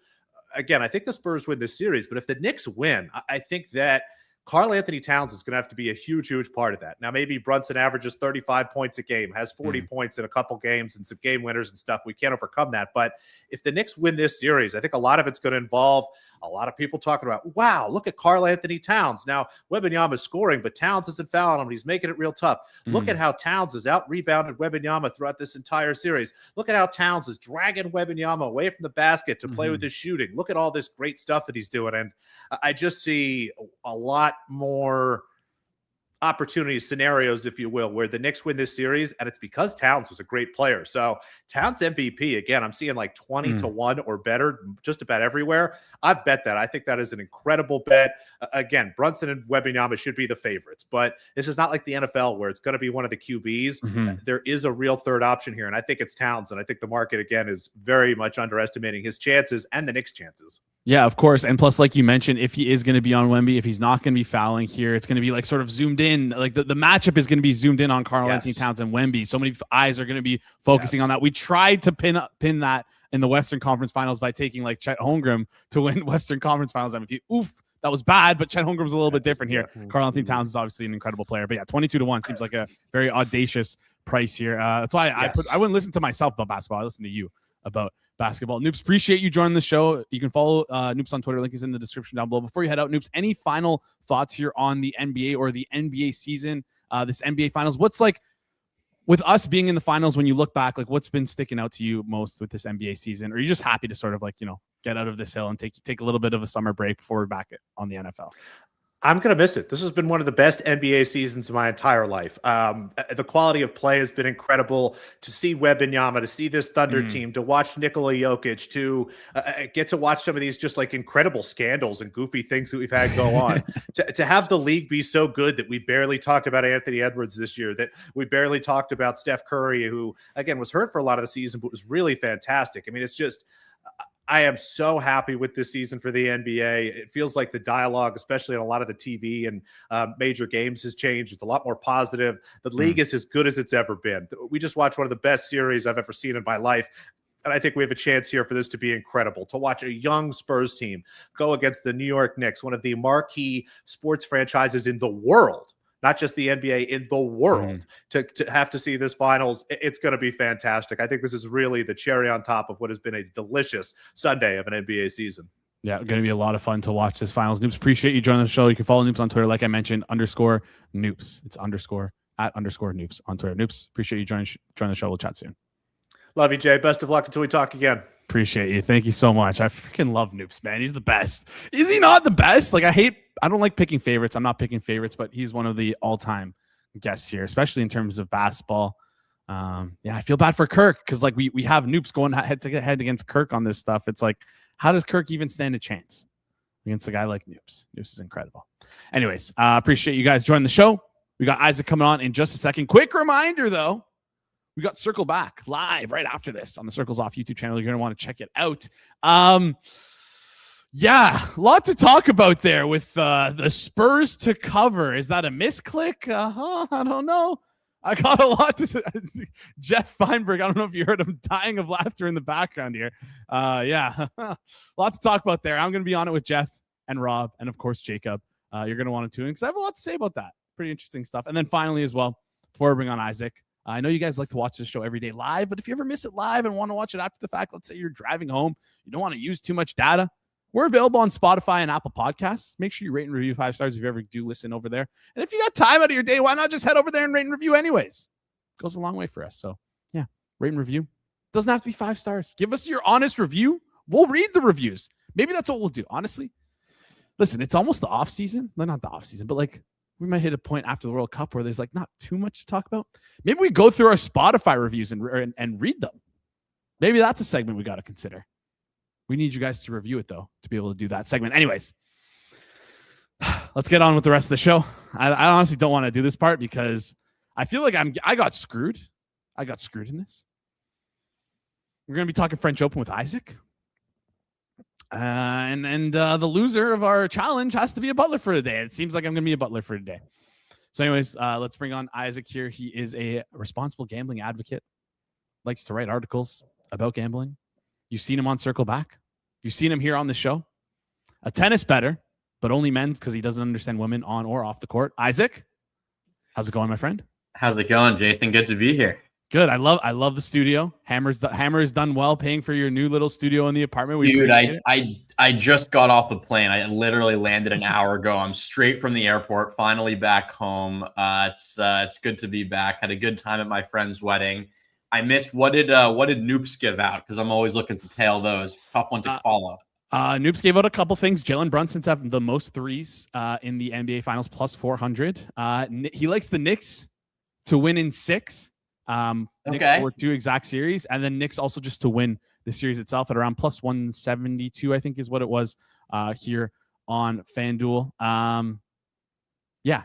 Speaker 3: again, I think the Spurs win this series, but if the Knicks win, I think that Karl Anthony Towns is going to have to be a huge, huge part of that. Now, maybe Brunson averages 35 points a game, has 40 points in a couple games and some game winners and stuff. We can't overcome that. But if the Knicks win this series, I think a lot of it's going to involve a lot of people talking about, wow, look at Karl Anthony Towns. Now, Wembanyama is scoring, but Towns isn't fouling him. He's making it real tough. Look at how Towns has out-rebounded Wembanyama throughout this entire series. Look at how Towns is dragging Wembanyama away from the basket to play with his shooting. Look at all this great stuff that he's doing. And I just see a lot more opportunities, scenarios, if you will, where the Knicks win this series, and it's because Towns was a great player. So Towns MVP, again, I'm seeing like 20 to 1 or better just about everywhere. I bet that. I think that is an incredible bet. Again, Brunson and Wembanyama should be the favorites, but this is not like the NFL where it's going to be one of the QBs. There is a real third option here, and I think it's Towns, and I think the market, again, is very much underestimating his chances and the Knicks' chances.
Speaker 1: Yeah, of course. And plus, like you mentioned, if he is going to be on Wemby, if he's not going to be fouling here, it's going to be like sort of zoomed in. Like the matchup is going to be zoomed in on Karl Anthony Towns and Wemby. So many eyes are going to be focusing on that. We tried to pin that in the Western Conference Finals by taking like Chet Holmgren to win Western Conference Finals MVP. Oof, that was bad, but Chet Holmgren's a little bit different here. Karl Anthony Towns is obviously an incredible player. But yeah, 22 to 1 seems like a very audacious price here. That's why I wouldn't listen to myself about basketball. I listen to you about basketball. Noops, appreciate you joining the show. You can follow Noops on Twitter. Link is in the description down below. Before you head out, Noops, any final thoughts here on the NBA or the NBA season, this NBA Finals? What's like, with us being in the finals, when you look back, like what's been sticking out to you most with this NBA season? Or are you just happy to sort of like, get out of this hill and take a little bit of a summer break before we're back on the NFL?
Speaker 3: I'm going to miss it. This has been one of the best NBA seasons of my entire life. The quality of play has been incredible. To see Wembanyama, to see this Thunder team, to watch Nikola Jokic, to get to watch some of these just like incredible scandals and goofy things that we've had go on. to have the league be so good that we barely talked about Anthony Edwards this year, that we barely talked about Steph Curry, who, again, was hurt for a lot of the season, but was really fantastic. I mean, it's just... I am so happy with this season for the NBA. It feels like the dialogue, especially on a lot of the TV and major games, has changed. It's a lot more positive. The league is as good as it's ever been. We just watched one of the best series I've ever seen in my life. And I think we have a chance here for this to be incredible, to watch a young Spurs team go against the New York Knicks, one of the marquee sports franchises in the world, not just the NBA, in the world, to have to see this finals. It's going to be fantastic. I think this is really the cherry on top of what has been a delicious Sunday of an NBA season.
Speaker 1: Yeah, going to be a lot of fun to watch this finals. Noops, appreciate you joining the show. You can follow Noops on Twitter, like I mentioned, _Noops. It's _@_Noops on Twitter. Noops, appreciate you joining the show. We'll chat soon.
Speaker 3: Love you, Jay. Best of luck until we talk again.
Speaker 1: Appreciate you. Thank you so much. I freaking love Noops, man. He's the best. Is he not the best? Like, I don't like picking favorites. I'm not picking favorites, but he's one of the all-time guests here, especially in terms of basketball. I feel bad for Kirk because like we have Noops going head to head against Kirk on this stuff. It's like, how does Kirk even stand a chance against a guy like Noops? Noops is incredible. Anyways, appreciate you guys joining the show. We got Isaac coming on in just a second. Quick reminder, though. We got Circle Back live right after this on the Circles Off YouTube channel. You're going to want to check it out. A lot to talk about there with the Spurs to cover. Is that a misclick? I don't know. I got a lot to say. Jeff Feinberg, I don't know if you heard him dying of laughter in the background here. A lot to talk about there. I'm going to be on it with Jeff and Rob and, of course, Jacob. You're going to want to tune in because I have a lot to say about that. Pretty interesting stuff. And then finally as well, before we bring on Isaac, I know you guys like to watch this show every day live, but if you ever miss it live and want to watch it after the fact, let's say you're driving home, you don't want to use too much data, we're available on Spotify and Apple Podcasts. Make sure you rate and review 5 stars if you ever do listen over there. And if you got time out of your day, why not just head over there and rate and review anyways? It goes a long way for us. So, yeah, rate and review. Doesn't have to be 5 stars. Give us your honest review. We'll read the reviews. Maybe that's what we'll do. Honestly, listen, it's almost the off season. Well, not the off season, but like we might hit a point after the World Cup where there's like not too much to talk about. Maybe we go through our Spotify reviews and read them. Maybe that's a segment we got to consider. We need you guys to review it, though, to be able to do that segment. Anyways, let's get on with the rest of the show. I honestly don't want to do this part because I feel like I got screwed. I got screwed in this. We're going to be talking French Open with Isaac. And the loser of our challenge has to be a butler for today. It seems like I'm going to be a butler for today. So anyways, let's bring on Isaac here. He is a responsible gambling advocate. Likes to write articles about gambling. You've seen him on Circle Back. You've seen him here on the show. A tennis bettor, but only men's because he doesn't understand women on or off the court. Isaac, how's it going, my friend?
Speaker 4: How's it going, Jason? Good to be here.
Speaker 1: Good. I love the studio. Hammer has done well paying for your new little studio in the apartment.
Speaker 4: Dude, I just got off the plane. I literally landed an hour ago. I'm straight from the airport, finally back home. It's good to be back. Had a good time at my friend's wedding. I missed what did Noops give out? Because I'm always looking to tail those. Tough one to follow.
Speaker 1: Noops gave out a couple things. Jalen Brunson's having the most threes in the NBA Finals, plus 400. He likes the Knicks to win in 6. Knicks for 2 exact series, and then Knicks also just to win the series itself at around plus 172, I think is what it was here on FanDuel.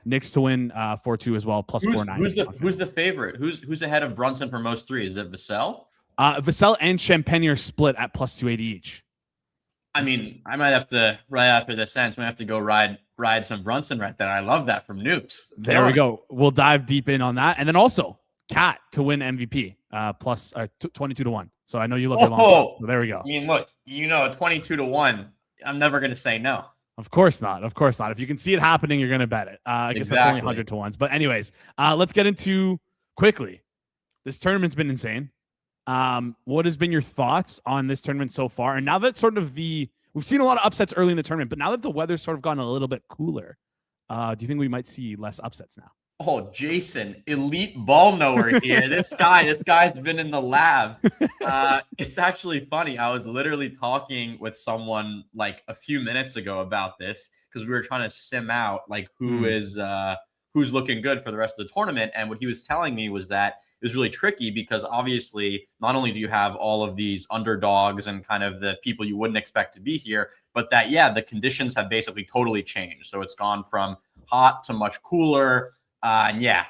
Speaker 1: Knicks to win 4-2 as well, plus 490.
Speaker 4: Who's the favorite? Who's ahead of Brunson for most threes? Is it Vassell?
Speaker 1: Vassell and Champagne are split at plus 280 each.
Speaker 4: I mean, I might have to right after this ends. I might have to go ride some Brunson right there. I love that from Noops.
Speaker 1: There we go. We'll dive deep in on that, and then also Cat to win MVP plus 22-1. So I know you love your long. So there we go.
Speaker 4: I mean, look, 22-1. I'm never going to say no.
Speaker 1: Of course not. Of course not. If you can see it happening, you're going to bet it. I guess that's only 100 to 1s. But anyways, let's get into quickly. This tournament's been insane. What has been your thoughts on this tournament so far? And now that we've seen a lot of upsets early in the tournament, but now that the weather's sort of gotten a little bit cooler, do you think we might see less upsets now?
Speaker 4: Oh, Jason, elite ball knower here. This guy's been in the lab. It's actually funny. I was literally talking with someone like a few minutes ago about this because we were trying to sim out like who's looking good for the rest of the tournament. And what he was telling me was that it was really tricky because obviously not only do you have all of these underdogs and kind of the people you wouldn't expect to be here, but that, yeah, the conditions have basically totally changed. So it's gone from hot to much cooler.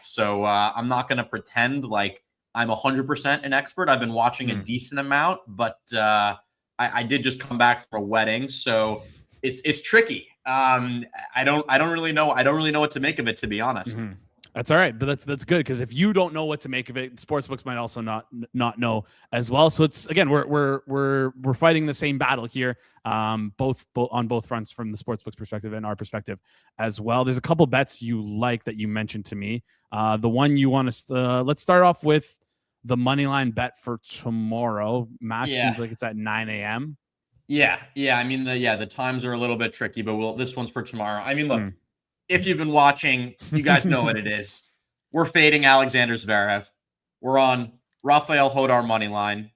Speaker 4: So I'm not going to pretend like I'm 100% an expert. I've been watching a decent amount, but I did just come back from a wedding, so it's tricky. I don't really know. I don't really know what to make of it, to be honest.
Speaker 1: Mm-hmm. That's all right, but that's good because if you don't know what to make of it, sportsbooks might also not know as well. So it's again we're fighting the same battle here, both on both fronts from the sportsbooks perspective and our perspective as well. There's a couple bets you like that you mentioned to me. The one you want to let's start off with the money line bet for tomorrow. Match seems like it's at 9 a.m.
Speaker 4: Yeah. I mean the times are a little bit tricky, but this one's for tomorrow. I mean, look. If you've been watching, you guys know what it is. We're fading Alexander Zverev. We're on Rafael Hodar money line.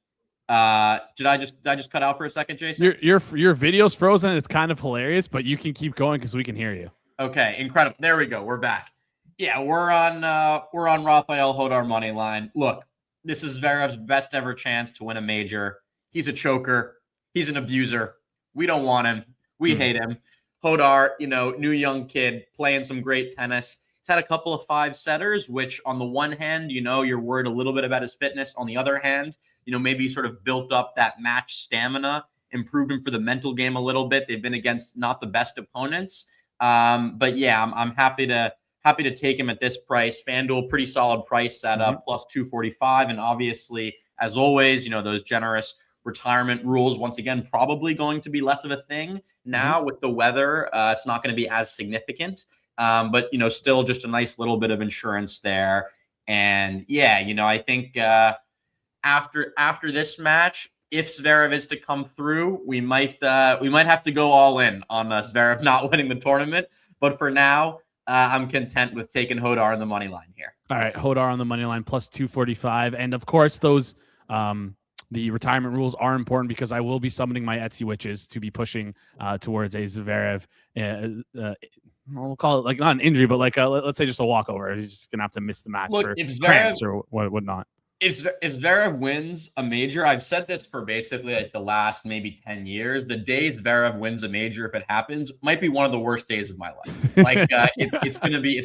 Speaker 4: Did I just cut out for a second, Jason?
Speaker 1: Your video's frozen. It's kind of hilarious, but you can keep going because we can hear you.
Speaker 4: Okay, incredible. There we go. We're back. Yeah, we're on Rafael Hodar money line. Look, this is Zverev's best ever chance to win a major. He's a choker. He's an abuser. We don't want him. We hate him. Hodar, new young kid playing some great tennis. He's had a couple of 5-setters, which on the one hand, you're worried a little bit about his fitness. On the other hand, maybe sort of built up that match stamina, improved him for the mental game a little bit. They've been against not the best opponents. But yeah, I'm happy to take him at this price. FanDuel, pretty solid price setup, plus 245. And obviously, as always, those generous retirement rules, once again, probably going to be less of a thing now with the weather. It's not going to be as significant, but still just a nice little bit of insurance there. And yeah, I think after this match, if Zverev is to come through, we might have to go all in on Zverev not winning the tournament. But for now, I'm content with taking Hodar on the money line here.
Speaker 1: All right, Hodar on the money line plus 245, and of course those. The retirement rules are important because I will be summoning my Etsy witches to be pushing towards a Zverev. We'll call it like not an injury, but like let's say just a walkover. He's just gonna have to miss the match for cramps or whatnot.
Speaker 4: If Zverev wins a major, I've said this for basically like the last maybe 10 years. The day Zverev wins a major, if it happens, might be one of the worst days of my life. Like it's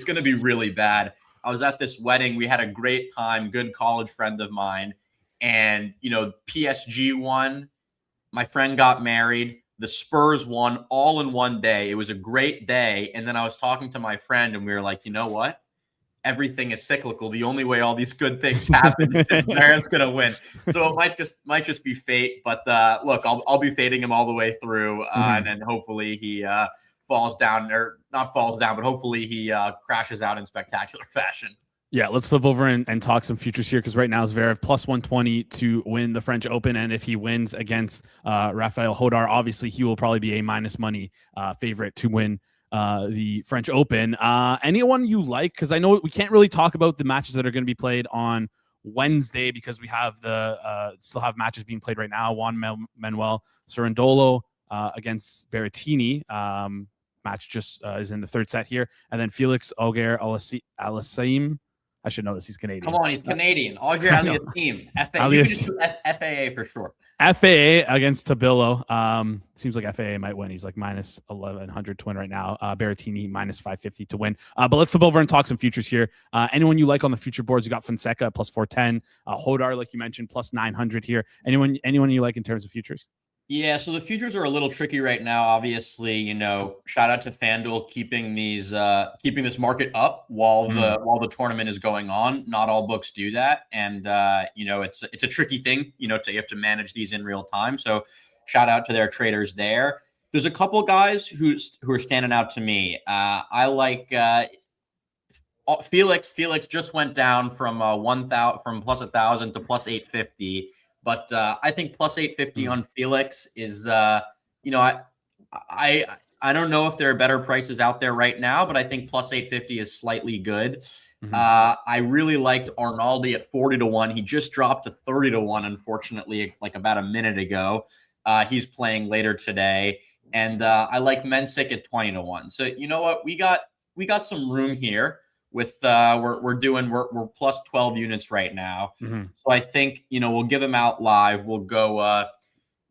Speaker 4: gonna be really bad. I was at this wedding. We had a great time. Good college friend of mine. And, PSG won. My friend got married. The Spurs won all in one day. It was a great day. And then I was talking to my friend and we were like, you know what? Everything is cyclical. The only way all these good things happen is if Zverev's going to win. So it might just be fate. But look, I'll be fading him all the way through. And then hopefully he falls down, or not falls down, but hopefully he crashes out in spectacular fashion.
Speaker 1: Yeah, let's flip over and talk some futures here because right now Zverev plus 120 to win the French Open. And if he wins against Rafael Hodar, obviously he will probably be a minus money favorite to win the French Open. Anyone you like? Because I know we can't really talk about the matches that are going to be played on Wednesday because we have still have matches being played right now. Juan Manuel Cerundolo against Berrettini. Match just is in the third set here. And then Felix Auger-Aliassime. I should know this. He's Canadian.
Speaker 4: Come on, he's Canadian. Auger-Aliassime. FAA for sure.
Speaker 1: FAA against Tabilo. Seems like FAA might win. He's like minus 1,100 to win right now. Berrettini minus 550 to win. But let's flip over and talk some futures here. Anyone you like on the future boards? You got Fonseca plus 410. Hodar, like you mentioned, plus 900 here. Anyone you like in terms of futures?
Speaker 4: Yeah, so the futures are a little tricky right now. Obviously, shout out to FanDuel keeping this market up while the tournament is going on. Not all books do that, and it's a tricky thing. You have to manage these in real time. So, shout out to their traders there. There's a couple guys who are standing out to me. I like Felix. Felix just went down from plus 1,000 to plus 850. But I think plus 850 on Felix is, I I don't know if there are better prices out there right now, but I think plus 850 is slightly good. I really liked Arnaldi at 40-1. He just dropped to 30-1, unfortunately, like about a minute ago. He's playing later today. And I like Mensick at 20-1. So you know what? We got some room here with we're plus 12 units right now. So I think, we'll give them out live. We'll go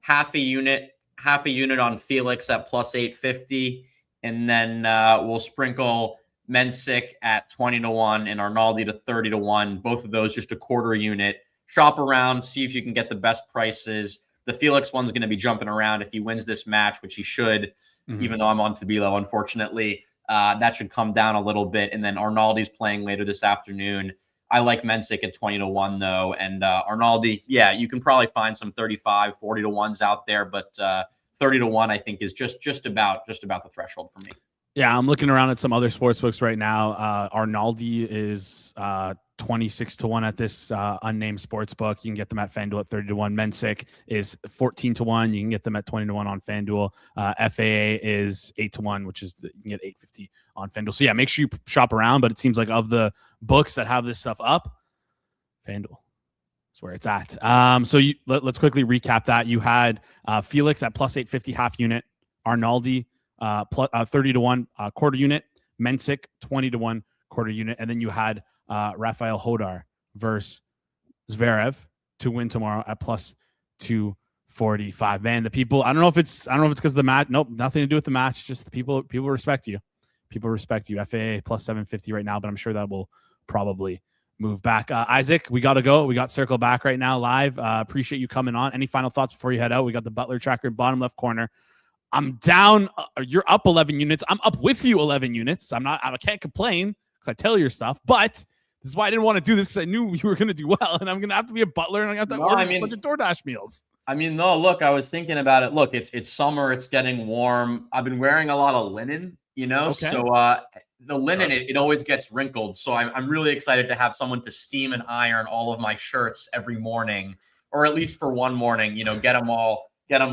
Speaker 4: half a unit on Felix at plus 850, and then we'll sprinkle Mensick at 20-1 and Arnaldi to 30-1. Both of those just a quarter unit. Shop around, see if you can get the best prices. The Felix one's going to be jumping around if he wins this match, which he should, even though I'm on Tabilo, unfortunately. That should come down a little bit. And then Arnaldi's playing later this afternoon. I like Mensick at 20-1, though. And Arnaldi, yeah, you can probably find some 35, 40-1s out there, but 30-1, I think, is just about the threshold for me.
Speaker 1: Yeah, I'm looking around at some other sports books right now. Arnaldi is 26-1 at this unnamed sports book. You can get them at FanDuel at 30-1. Mensick is 14-1. You can get them at 20-1 on FanDuel. FAA is 8-1, which is you can get 850 on FanDuel. So yeah, make sure you shop around. But it seems like of the books that have this stuff up, FanDuel is where it's at. So let's quickly recap that. You had Felix at plus 850 half unit, Arnaldi 30-1 quarter unit, Mensick 20-1 quarter unit, and then you had Rafael Hodar versus Zverev to win tomorrow at plus 245. Man, the people, I don't know if it's because of the match. Nope, nothing to do with the match. Just the people respect you. People respect you. FAA plus 750 right now, but I'm sure that will probably move back. Isaac, we got to go. We got Circle Back right now live. Appreciate you coming on. Any final thoughts before you head out? We got the Butler tracker, bottom left corner. I'm down. You're up 11 units. I'm up with you 11 units. I can't complain because I tell your stuff, but this is why I didn't want to do this, because I knew you were going to do well, and I'm going to have to be a butler, and I'm going to have to order a bunch of DoorDash meals. I mean,
Speaker 4: no, look, I was thinking about it. Look, it's summer. It's getting warm. I've been wearing a lot of linen, okay. So the linen, it always gets wrinkled. So I'm really excited to have someone to steam and iron all of my shirts every morning, or at least for one morning, get them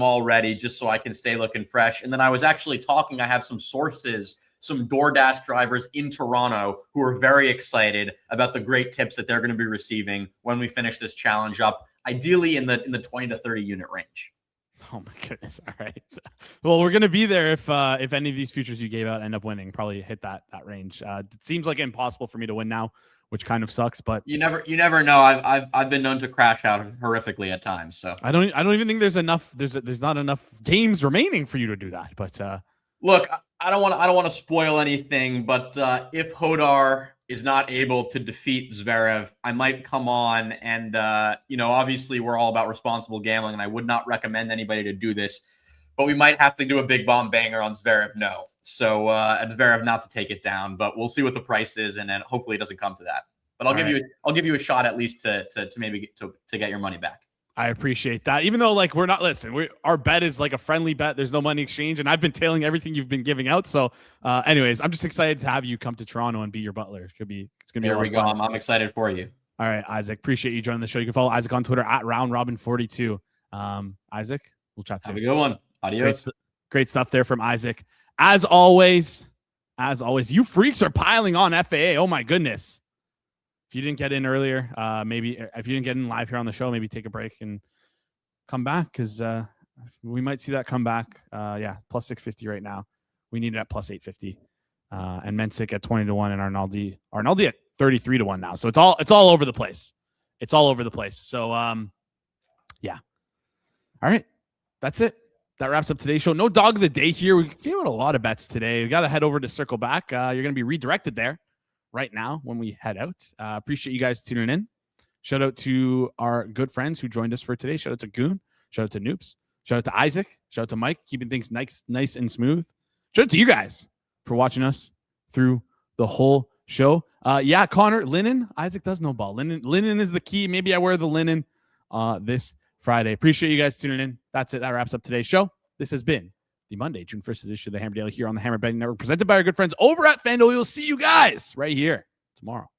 Speaker 4: all ready just so I can stay looking fresh. And then I was actually talking, I have some sources, some DoorDash drivers in Toronto who are very excited about the great tips that they're going to be receiving when we finish this challenge up, ideally in the 20 to 30 unit range.
Speaker 1: Oh my goodness. All right. Well, we're going to be there if any of these futures you gave out end up winning, probably hit that range. It seems like impossible for me to win now, which kind of sucks, but
Speaker 4: you never know. I've been known to crash out horrifically at times. So
Speaker 1: I don't even think there's not enough games remaining for you to do that. But
Speaker 4: look, I don't want to spoil anything, but if Hodar is not able to defeat Zverev, I might come on and obviously we're all about responsible gambling, and I would not recommend anybody to do this, but we might have to do a big bomb banger on Zverev. No. So at Zverev not to take it down, but we'll see what the price is, and then hopefully it doesn't come to that. But I'll give you a shot at least to maybe get your money back.
Speaker 1: I appreciate that. Even though we're not our bet is like a friendly bet. There's no money exchange, and I've been tailing everything you've been giving out. So anyways, I'm just excited to have you come to Toronto and be your butler. It's gonna be
Speaker 4: there we go. I'm excited for you.
Speaker 1: All right, Isaac. Appreciate you joining the show. You can follow Isaac on Twitter at RoundRobin42. Isaac, we'll chat soon.
Speaker 4: Have a good one. Adios.
Speaker 1: Great stuff there from Isaac. As always, you freaks are piling on FAA. Oh my goodness. If you didn't get in earlier, maybe if you didn't get in live here on the show, maybe take a break and come back, because we might see that come back. Yeah, plus 650 right now. We need it at plus 850. And Mensick at 20-1 and Arnaldi at 33-1 now. So it's all over the place. It's all over the place. So yeah. All right. That's it. That wraps up today's show. No dog of the day here. We gave out a lot of bets today. We got to head over to Circle Back. You're going to be redirected there right now when we head out. Appreciate you guys tuning in. Shout out to our good friends who joined us for today. Shout out to Goon. Shout out to Noops. Shout out to Isaac. Shout out to Mike, keeping things nice and smooth. Shout out to you guys for watching us through the whole show. Yeah, Connor, linen. Isaac does know ball. Linen is the key. Maybe I wear the linen this Friday. Appreciate you guys tuning in. That's it. That wraps up today's show. This has been the Monday, June 1st edition of the Hammer Daily here on the Hammer Betting Network, presented by our good friends over at FanDuel. We'll see you guys right here tomorrow.